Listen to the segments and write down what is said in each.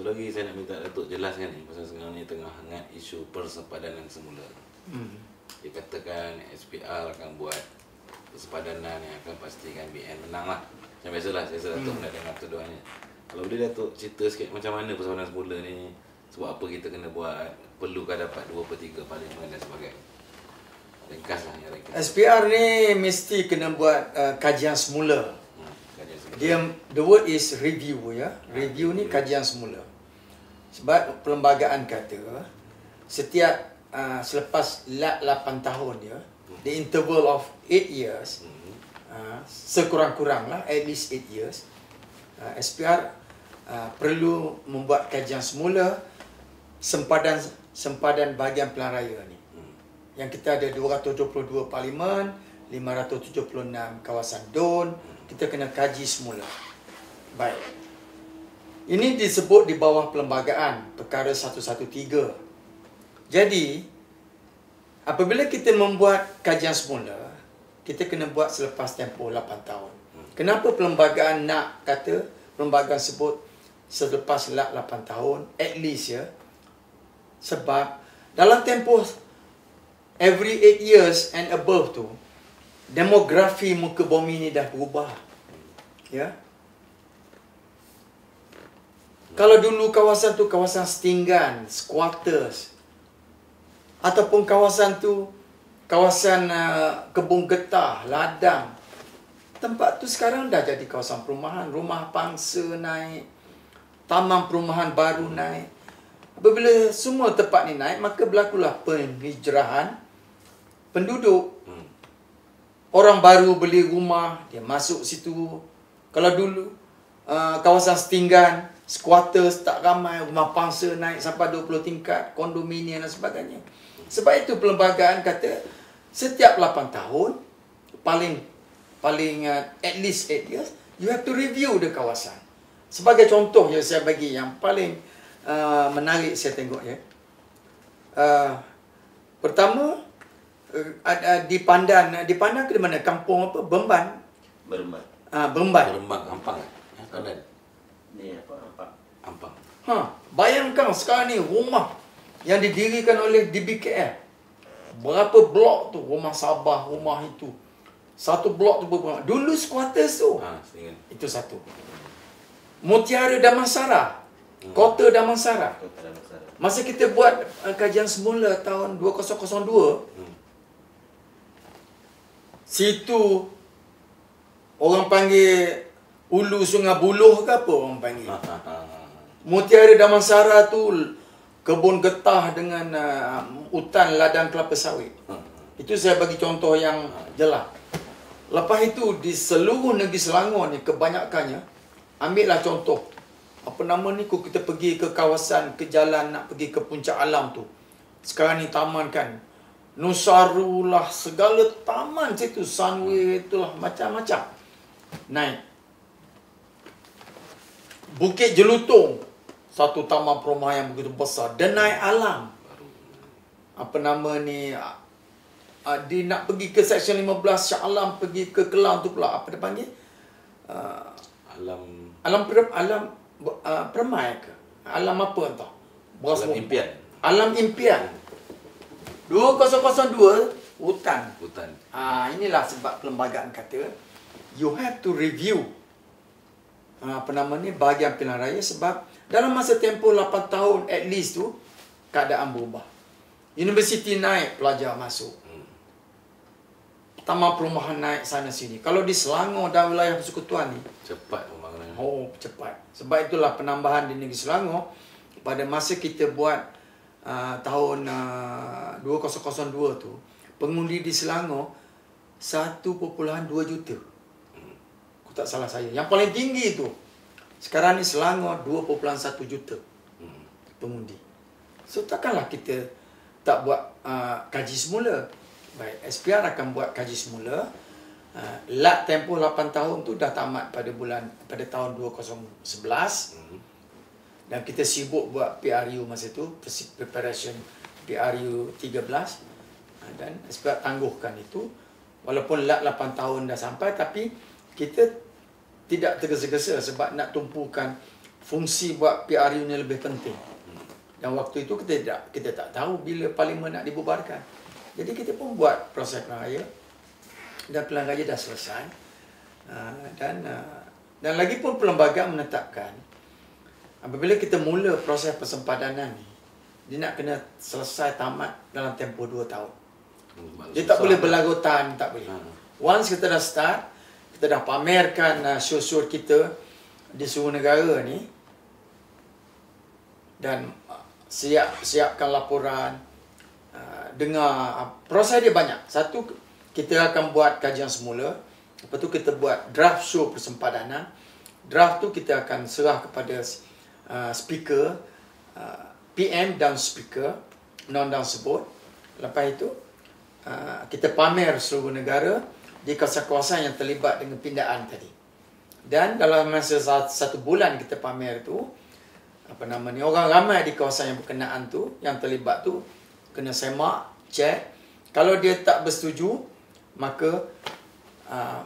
lagi saya nak minta Datuk jelaskan ni, pasal sekarang ni tengah hangat isu persepadanan semula. Dia katakan SPR akan buat persepadanan yang akan pastikan BN menang lah. Macam biasalah, saya rasa Datuk nak dengar tuduhannya. Kalau boleh Datuk cerita sikit macam mana persepadanan semula ni, sebab apa kita kena buat, perlukah dapat 2/3 parlimen dan sebagainya. Ringkaslah yang ringkas. SPR ni mesti kena buat kajian semula. Dia, the word is review ya. Review ni kajian semula. Sebab perlembagaan kata setiap selepas 8 tahun ya, the interval of 8 years, sekurang-kuranglah at least 8 years, SPR perlu membuat kajian semula sempadan bahagian pilihan raya ni. Yang kita ada 222 parlimen, 576 kawasan DUN, kita kena kaji semula. Baik. Ini disebut di bawah perlembagaan perkara 113. Jadi, apabila kita membuat kajian semula, kita kena buat selepas tempoh 8 tahun. Kenapa perlembagaan nak kata perlembagaan sebut selepas 8 tahun, at least ya? Sebab dalam tempoh every 8 years and above tu, demografi muka bumi ni dah berubah. Ya. Kalau dulu kawasan tu kawasan setinggan, squatters, ataupun kawasan tu kawasan kebun getah, ladang, tempat tu sekarang dah jadi kawasan perumahan, rumah pangsa naik, taman perumahan baru naik. Apabila semua tempat ni naik, maka berlakulah penghijrahan penduduk. Orang baru beli rumah, dia masuk situ. Kalau dulu kawasan setinggan, squatters tak ramai, rumah pangsa naik sampai 20 tingkat, kondominium dan sebagainya. Sebab itu perlembagaan kata setiap 8 tahun, paling at least 8 years, you have to review the kawasan. Sebagai contoh yang saya bagi yang paling menarik saya tengok ya. Pertama, di Pandan ke mana? Kampung apa? Beremban. Beremban. Ampang. Pandan. Ni apa? Ampang. Bayangkan sekarang ni rumah yang didirikan oleh DBKL. Berapa blok tu? Rumah Sabah, rumah itu. Satu blok tu berapa? Dulu squatters tu. Itu satu. Mutiara Damansara. Kota Damansara. Masa kita buat kajian semula tahun 2002, situ orang panggil Ulu Sungai Buloh ke apa orang panggil. Mutiara Damansara tu kebun getah dengan hutan ladang kelapa sawit. Itu saya bagi contoh yang jelas. Lepas itu di seluruh negeri Selangor ni kebanyakannya, ambillah contoh apa nama ni, kita pergi ke kawasan, ke jalan nak pergi ke puncak alam tu. Sekarang ni taman kan, Nusarulah, segala taman situ, Sunway itulah, macam-macam. Naik. Bukit Jelutong, satu taman perumahan yang begitu besar. Denai Alam. Apa nama ni, dia nak pergi ke Seksyen 15 Shah Alam, pergi ke Kelang tu pula, apa dia panggil? Alam Permai ke? Alam apa entah? Alam Impian. Alam Impian. 2002 hutan. Inilah sebab perlembagaan kata you have to review bahagian pilihan raya, sebab dalam masa tempoh 8 tahun at least tu keadaan berubah. Universiti naik, pelajar masuk. Taman perumahan naik sana sini. Kalau di Selangor dan wilayah persekutuan ni cepat pembangunan. Cepat. Sebab itulah penambahan di negeri Selangor pada masa kita buat tahun 2002 tu, pengundi di Selangor 1.2 juta. Aku tak salah saya. Yang paling tinggi tu. Sekarang ni Selangor 2.1 juta pengundi. So takkanlah kita tak buat kaji semula. Baik, SPR akan buat kaji semula. Tempoh 8 tahun tu dah tamat pada tahun 2011. Dan kita sibuk buat PRU masa tu, preparation PRU 13. Dan SPR tangguhkan itu. Walaupun 8 tahun dah sampai, tapi kita tidak tergesa-gesa sebab nak tumpukan fungsi buat PRU ni lebih penting. Dan waktu itu kita tak tahu bila parlimen nak dibubarkan. Jadi kita pun buat proses pilihan raya dan pilihan raya dah selesai. Dan lagi pun perlembagaan menetapkan apabila kita mula proses persempadanan ni, dia nak kena selesai tamat dalam tempoh 2 tahun. Dia tak boleh berlarutan, tak boleh. Once kita dah start, kita dah pamerkan show-show kita di seluruh negara ni, dan siapkan laporan, dengar, proses dia banyak. Satu, kita akan buat kajian semula. Lepas tu kita buat draft show persempadanan. Draft tu kita akan serah kepada speaker, PM dan speaker, undang-undang sebut. Lepas itu, kita pamer seluruh negara di kawasan-kawasan yang terlibat dengan pindaan tadi. Dan dalam masa 1 bulan kita pamer tu, orang ramai di kawasan yang berkenaan tu, yang terlibat tu, kena semak, cek. Kalau dia tak bersetuju, maka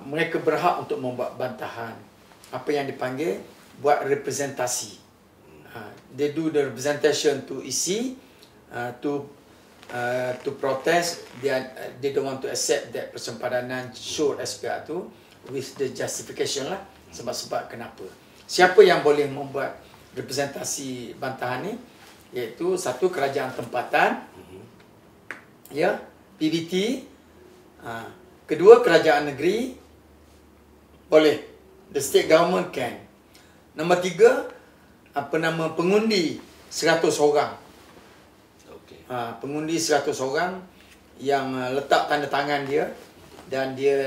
mereka berhak untuk membuat bantahan. Apa yang dipanggil, buat representasi. They do the representation to EC, to protest. They don't want to accept that persempadanan show SPR tu with the justification lah. Sebab-sebab kenapa. Siapa yang boleh membuat representasi bantahan ni? Iaitu satu, kerajaan tempatan, ya, PBT. Kedua, kerajaan negeri, boleh. The state government can. Nombor 3, pengundi 100 orang. Pengundi 100 orang yang letak tanda tangan dia dan dia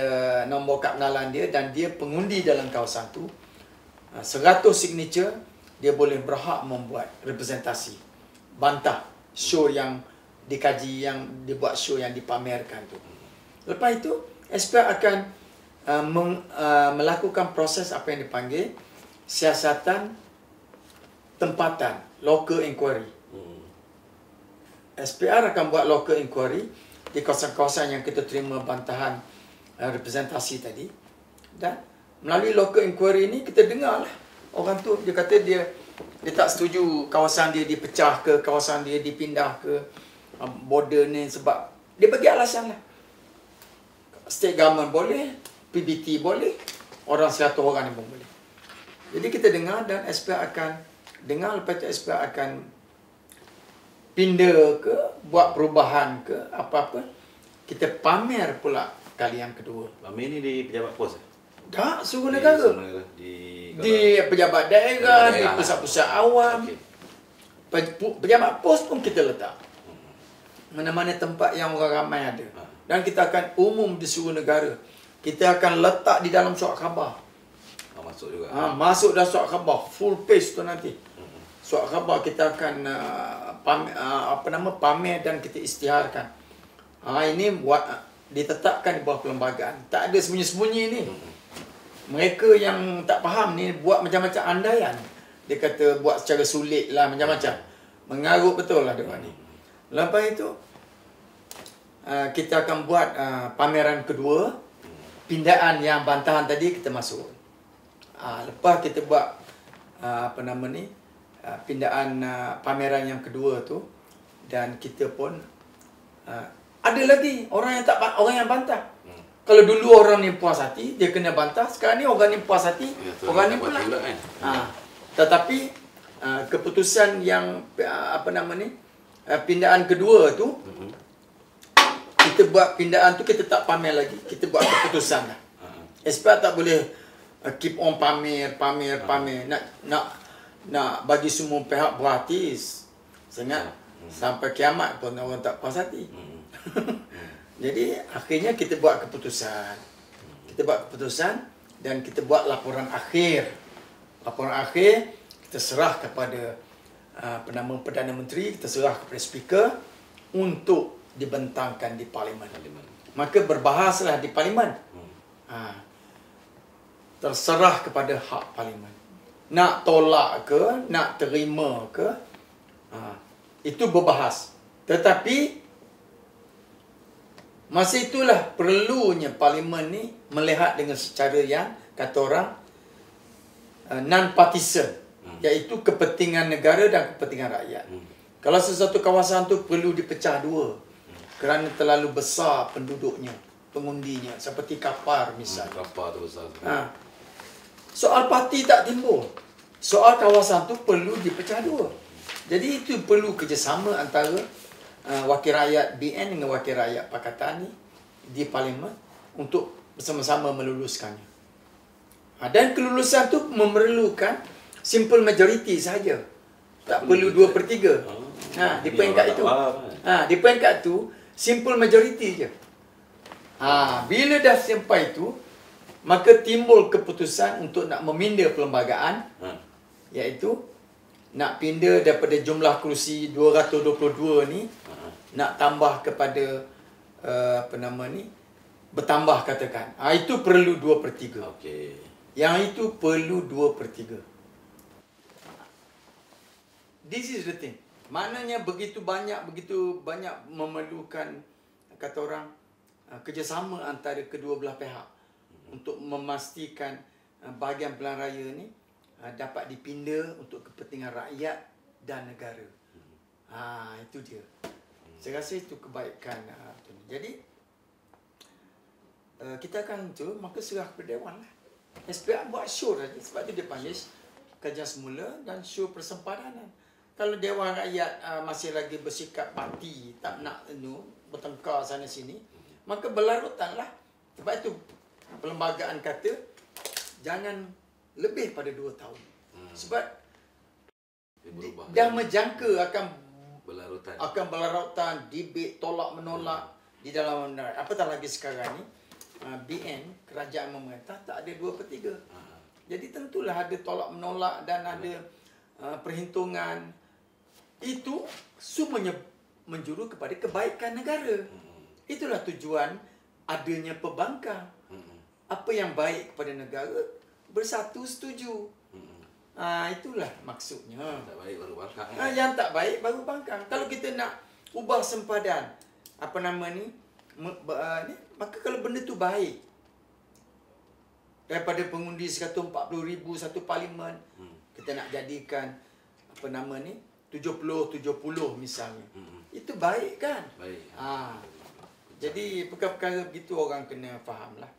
nombor kad pengenalan dia dan dia pengundi dalam kawasan tu, 100 signature, dia boleh berhak membuat representasi, bantah show yang dikaji, yang dibuat show yang dipamerkan tu. Lepas itu SPR akan melakukan proses apa yang dipanggil siasatan tempatan, local inquiry. SPR akan buat local inquiry di kawasan-kawasan yang kita terima bantahan representasi tadi, dan melalui local inquiry ni kita dengarlah orang tu, dia kata dia tak setuju kawasan dia dipecah ke, kawasan dia dipindah ke border ni, sebab dia bagi alasan lah. State government boleh, PBT boleh, orang 100 orang ni pun boleh. Jadi kita dengar dan SPR akan dengar, lepas tu SPR akan pindah ke, buat perubahan ke, apa-apa. Kita pamer pula kali yang kedua. Pamer ni di pejabat pos? Tak, seluruh negara. Di pejabat daerah, di pusat-pusat awam. Pejabat pos pun kita letak. Mana-mana tempat yang orang ramai ada. Dan kita akan umum di seluruh negara. Kita akan letak di dalam surat khabar. Masuk juga. Masuk dalam surat khabar. Full page tu nanti. Surat khabar kita akan pamer dan kita isytiharkan. Ini buat ditetapkan di bawah perlembagaan. Tak ada sembunyi-sembunyi ni. Mereka yang tak faham ni buat macam-macam andaian. Dia kata buat secara sulit lah, macam-macam. Mengarut betul lah dia ni. Lepas itu kita akan buat pameran kedua. Pindaan yang bantahan tadi kita masuk. Lepas kita buat pindaan pameran yang kedua tu, dan kita pun ada lagi orang yang bantah. Kalau dulu orang ni puas hati, dia kena bantah. Sekarang ni orang ni puas hati, orang ni pula. Tetapi keputusan yang pindaan kedua tu, kita buat pindaan tu, kita tak pamer lagi, kita buat keputusan lah. SPR tak boleh keep on pamer. Nak bagi semua pihak berhati sangat sampai kiamat pun orang tak puas hati. Jadi akhirnya kita buat keputusan. Dan kita buat laporan akhir. Laporan akhir kita serah kepada Perdana Menteri, kita serah kepada speaker untuk dibentangkan di parlimen. Maka berbahaslah di parlimen. Terserah kepada hak parlimen. Nak tolak ke, nak terima ke, itu berbahas. Tetapi masa itulah perlunya parlimen ni melihat dengan secara yang kata orang non-partisan. Iaitu kepentingan negara dan kepentingan rakyat. Kalau sesuatu kawasan tu perlu dipecah dua kerana terlalu besar penduduknya, pengundinya, seperti Kapar misalnya. Kapar tu besar. Soal parti tak timbul. Soal kawasan tu perlu dipecah dua. Jadi itu perlu kerjasama antara wakil rakyat BN dengan wakil rakyat Pakatan ni di Parlimen untuk bersama-sama meluluskannya. Dan kelulusan tu memerlukan simple majority saja. Tak perlu 2/3. Di peringkat itu. Di peringkat tu simple majority je. Bila dah sampai itu, maka timbul keputusan untuk nak meminda perlembagaan, iaitu nak pindah daripada jumlah kerusi 222 ni, nak tambah kepada bertambah katakan. Itu perlu 2/3. Okey. Yang itu perlu 2/3. This is the thing. Maknanya begitu banyak memerlukan, kata orang, kerjasama antara kedua belah pihak untuk memastikan bahagian pilihan raya ni dapat dipinda untuk kepentingan rakyat dan negara. Itu dia. Saya rasa itu kebaikan. Jadi kita akan maka serah kepada Dewan lah. SPR buat show saja. Sebab tu dia panggil kajian semula dan show persempadanan. Kalau Dewan Rakyat masih lagi bersikap parti, tak nak bertengkar sana sini, maka berlarutanlah. Sebab itu perlembagaan kata jangan lebih pada 2 tahun. Sebab dah menjangka akan berlarutan, debate, tolak menolak di dalam, apatah lagi sekarang ni BN, kerajaan memerintah tak ada 2/3. Jadi tentulah ada tolak menolak dan ada perhitungan. Itu semuanya menjuru kepada kebaikan negara. Itulah tujuan adanya pembangkang. Apa yang baik kepada negara, bersatu setuju. Itulah maksudnya. Tak baik baru bangkang. Yang tak baik baru bangkang. Kalau kita nak ubah sempadan, maka kalau benda tu baik, daripada pengundi 140,000 satu parlimen, kita nak jadikan 70-70 misalnya. Itu baik kan? Baik. Jadi perkara-perkara begitu orang kena fahamlah.